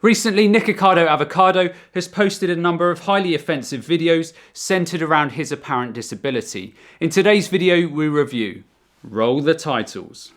Recently, Nikocado Avocado has posted a number of highly offensive videos centered around his apparent disability. In today's video, we review. Roll the titles.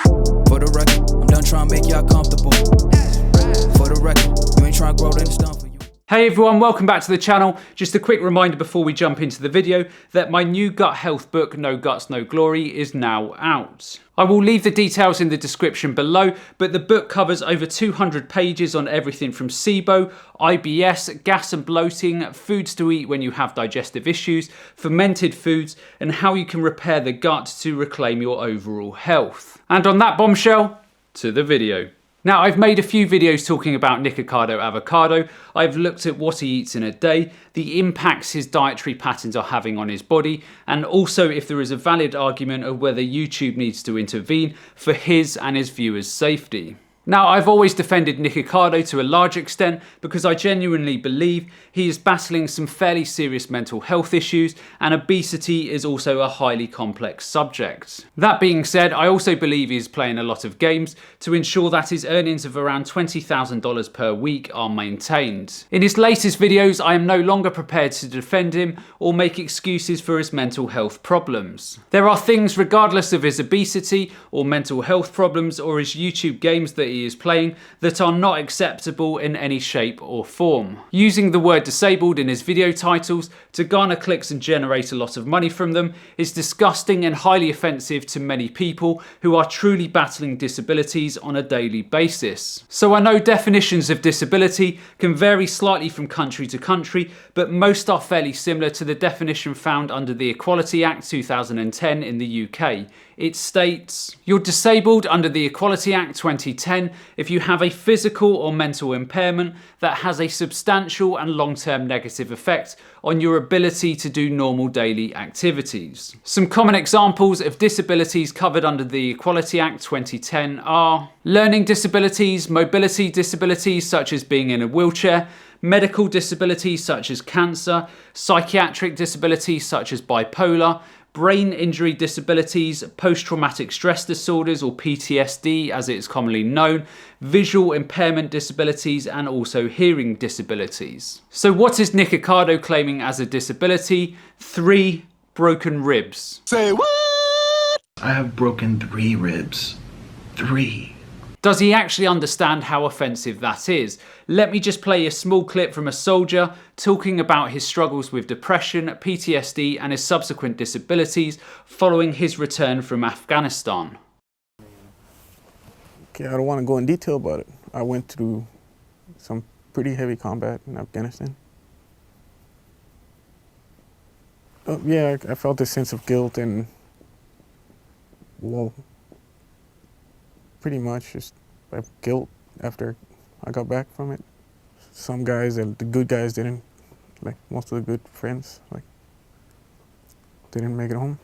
For the record, I'm done trying to make y'all comfortable. For the record, you ain't trying to grow, then it's done for you. Hey everyone, welcome back to the channel. Just a quick reminder before we jump into the video that my new gut health book, No Guts, No Glory, is now out. I will leave the details in the description below, but the book covers over 200 pages on everything from SIBO, IBS, gas and bloating, foods to eat when you have digestive issues, fermented foods, and how you can repair the gut to reclaim your overall health. And on that bombshell, to the video. Now, I've made a few videos talking about Nikocado Avocado. I've looked at what he eats in a day, the impacts his dietary patterns are having on his body, and also if there is a valid argument of whether YouTube needs to intervene for his and his viewers' safety. Now, I've always defended Nikocado to a large extent because I genuinely believe he is battling some fairly serious mental health issues, and obesity is also a highly complex subject. That being said, I also believe he is playing a lot of games to ensure that his earnings of around $20,000 per week are maintained. In his latest videos, I am no longer prepared to defend him or make excuses for his mental health problems. There are things, regardless of his obesity or mental health problems or his YouTube games that he is playing, that are not acceptable in any shape or form. Using the word disabled in his video titles to garner clicks and generate a lot of money from them is disgusting and highly offensive to many people who are truly battling disabilities on a daily basis. So I know definitions of disability can vary slightly from country to country, but most are fairly similar to the definition found under the Equality Act 2010 in the UK. It states, "You're disabled under the Equality Act 2010 if you have a physical or mental impairment that has a substantial and long-term negative effect on your ability to do normal daily activities." Some common examples of disabilities covered under the Equality Act 2010 are learning disabilities, mobility disabilities such as being in a wheelchair, medical disabilities such as cancer, psychiatric disabilities such as bipolar, brain injury disabilities, post-traumatic stress disorders or PTSD as it is commonly known, visual impairment disabilities, and also hearing disabilities. So what is Nikocado claiming as a disability? 3 broken ribs. Say what? I have broken 3 ribs. 3. Does he actually understand how offensive that is? Let me just play a small clip from a soldier talking about his struggles with depression, PTSD, and his subsequent disabilities following his return from Afghanistan. Okay, I don't want to go in detail about it. I went through some pretty heavy combat in Afghanistan. Yeah, I felt a sense of guilt and, well, pretty much just guilt after I got back from it. Some guys, the good guys didn't, like most of the good friends, like didn't make it home.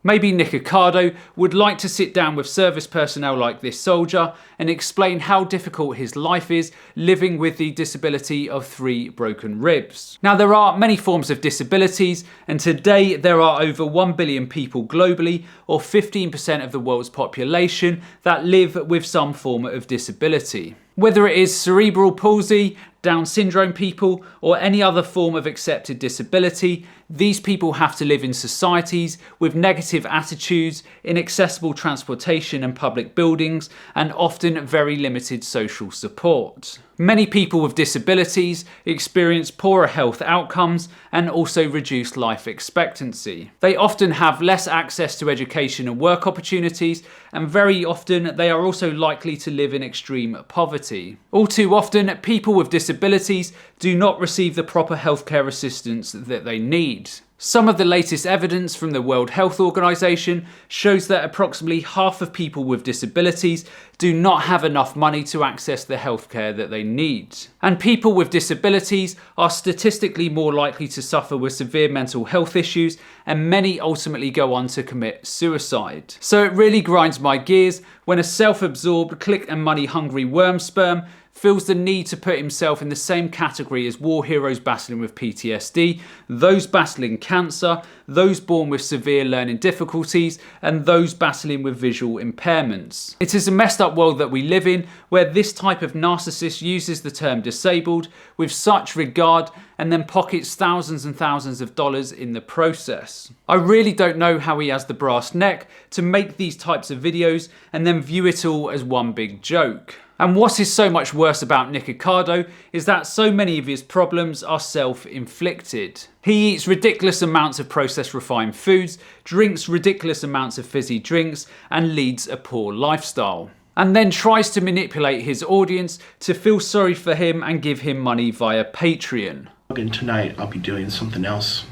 Maybe Nikocado would like to sit down with service personnel like this soldier and explain how difficult his life is living with the disability of 3 broken ribs. Now, there are many forms of disabilities, and today there are over 1 billion people globally, or 15% of the world's population, that live with some form of disability. Whether it is cerebral palsy, Down syndrome people, or any other form of accepted disability, these people have to live in societies with negative attitudes, inaccessible transportation and public buildings, and often very limited social support. Many people with disabilities experience poorer health outcomes and also reduced life expectancy. They often have less access to education and work opportunities, and very often they are also likely to live in extreme poverty. All too often, people with disabilities do not receive the proper healthcare assistance that they need. Some of the latest evidence from the World Health Organization shows that approximately half of people with disabilities do not have enough money to access the healthcare that they need. And people with disabilities are statistically more likely to suffer with severe mental health issues, and many ultimately go on to commit suicide. So it really grinds my gears when a self-absorbed, click and money hungry worm sperm feels the need to put himself in the same category as war heroes battling with PTSD, those battling cancer, those born with severe learning difficulties, and those battling with visual impairments. It is a messed up world that we live in, where this type of narcissist uses the term disabled with such regard and then pockets thousands and thousands of dollars in the process. I really don't know how he has the brass neck to make these types of videos and then view it all as one big joke. And what is so much worse about Nikocado is that so many of his problems are self-inflicted. He eats ridiculous amounts of processed refined foods, drinks ridiculous amounts of fizzy drinks, and leads a poor lifestyle. And then tries to manipulate his audience to feel sorry for him and give him money via Patreon. And tonight I'll be doing something else,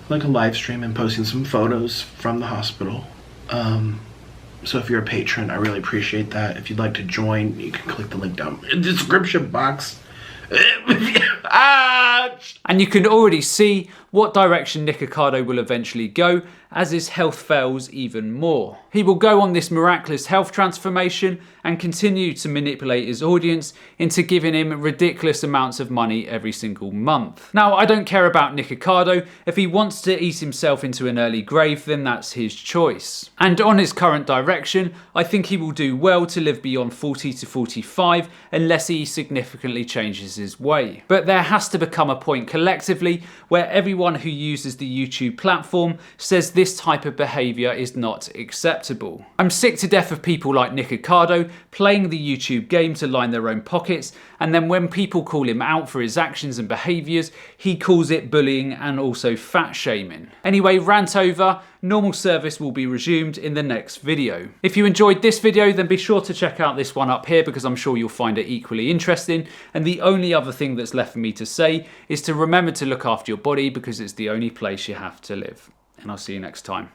like a live stream and posting some photos from the hospital. So if you're a patron, I really appreciate that. If you'd like to join, you can click the link down in the description box. And you can already see what direction Nikocado will eventually go as his health fails even more. He will go on this miraculous health transformation and continue to manipulate his audience into giving him ridiculous amounts of money every single month. Now, I don't care about Nikocado. If he wants to eat himself into an early grave, then that's his choice. And on his current direction, I think he will do well to live beyond 40 to 45 unless he significantly changes his way. But there has to become a point collectively where everyone who uses the YouTube platform says this type of behaviour is not acceptable. I'm sick to death of people like Nikocado playing the YouTube game to line their own pockets, and then when people call him out for his actions and behaviours, he calls it bullying and also fat shaming. Anyway, rant over. Normal service will be resumed in the next video. If you enjoyed this video, then be sure to check out this one up here because I'm sure you'll find it equally interesting. And the only other thing that's left for me to say is to remember to look after your body because it's the only place you have to live. And I'll see you next time.